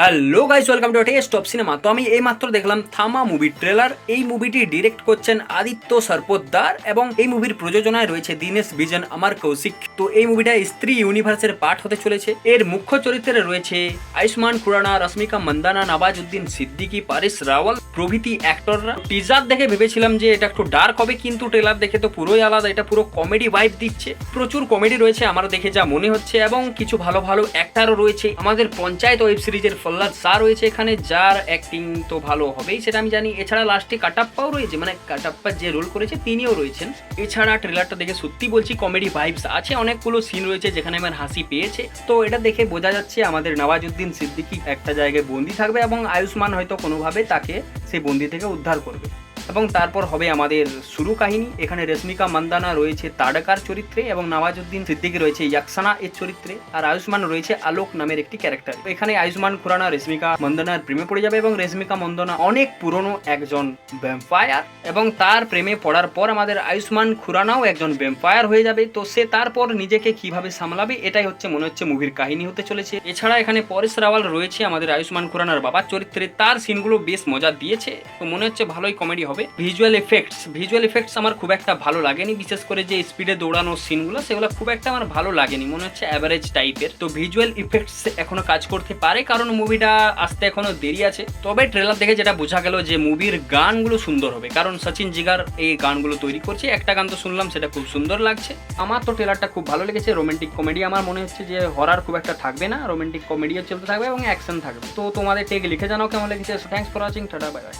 Hello guys, welcome to top cinema. তো আমি এইমাত্র দেখলাম থামা মুভির ট্রেলার। এই মুভিটি ডিরেক্ট করছেন আদিত্য সরপোদ্দার এবং এই মুভির প্রযোজনায় রয়েছে দীনেশ বিজন, আমার কৌশিক। তো এই মুভিটা স্ত্রী ইউনিভার্সের পার্ট হতে চলেছে। এর মুখ্য চরিত্রে রয়েছে আয়ুষ্মান খুরানা, রশ্মিকা মন্দানা, নওয়াজুদ্দিন সিদ্দিকী, পারিস রাওয়াল প্রভৃতি অ্যাক্টররা। টিজার দেখে ভেবেছিলাম যে এটা একটু ডার্ক হবে, কিন্তু ট্রেলার দেখে তো পুরোই আলাদা। এটা পুরো কমেডি ভাইব দিচ্ছে, প্রচুর কমেডি রয়েছে আমার দেখে যা মনে হচ্ছে, এবং কিছু ভালো ভালো অ্যাক্টারও রয়েছে। আমাদের পঞ্চায়েত ওয়েব সিরিজের ফল্লাদ স্যার রয়েছে এখানে, যার অ্যাক্টিং তো ভালো হবেই সেটা আমি জানি। এছাড়া লাস্টে কাটাপ্পাও রয়েছে, মানে কাটাপ্পা যে রোল করেছে তিনিও রয়েছেন। এছাড়া ট্রেলারটা দেখে সত্যি বলছি কমেডি ভাইবস আছে, অনেকগুলো সিন রয়েছে যেখানে আমার হাসি পেয়েছে। তো এটা দেখে বোঝা যাচ্ছে আমাদের নওয়াজুদ্দিন সিদ্দিকী একটা জায়গায় বন্দি থাকবে এবং আয়ুষ্মান হয়তো কোনোভাবে তাকে সেই বন্দি থেকে উদ্ধার করবে, এবং তারপর হবে আমাদের শুরু কাহিনী। এখানে রশ্মিকা মন্দানা রয়েছে তাডকার চরিত্রে এবং নওয়াজুদ্দিন সিদ্দিকী রয়েছে ইয়াকসানা এর চরিত্রে, আর আয়ুষ্মান রয়েছে আলোক নামের একটি ক্যারেক্টার। এখানে আয়ুষ্মান খুরানা রশ্মিকা মন্দানার প্রেমে পড়ে যাবে এবং রশ্মিকা মন্দানা অনেক পুরনো একজন ভ্যাম্পায়ার, এবং তার প্রেমে পড়ার পর আমাদের আয়ুষ্মান খুরানাও একজন ভ্যাম্পায়ার হয়ে যাবে। তো সে তারপর নিজেকে কিভাবে সামলাবে, এটাই হচ্ছে মনে হচ্ছে মুভির কাহিনী হতে চলেছে। এছাড়া এখানে পরেশ রাওয়াল রয়েছে আমাদের আয়ুষ্মান খুরানার বাবার চরিত্রে, তার সিনগুলো বেশ মজা দিয়েছে। তো মনে হচ্ছে ভালোই কমেডি হবে। ভিজুয়াল এফেক্টস আমার খুব একটা ভালো লাগেনি, বিশেষ করে যে স্পিডে দৌড়ানো সিনগুলো সেগুলো খুব একটা আমার ভালো লাগেনি, মনে হচ্ছে অ্যাভারেজ টাইপের। তো ভিজুয়াল ইফেক্টস এখনো কাজ করতে পারে, কারণ মুভিটা আসতে এখনো দেরি আছে। তবে ট্রেলার দেখে যেটা বোঝা গেল যে মুভির গানগুলো সুন্দর হবে, কারণ সচিন জিগার এই গানগুলো তৈরি করছে। একটা গান তো শুনলাম, সেটা খুব সুন্দর লাগছে। আমার তো ট্রেলারটা খুব ভালো লেগেছে। রোমান্টিক কমেডি, আমার মনে হচ্ছে যে হরার খুব একটা থাকবে না, রোমান্টিক কমেডিও চলতে থাকবে এবং অ্যাকশন থাকবে। তো তোমাদের টেক লিখে জানাও কেমন লেগেছে। Thanks for watching, tata, bye bye.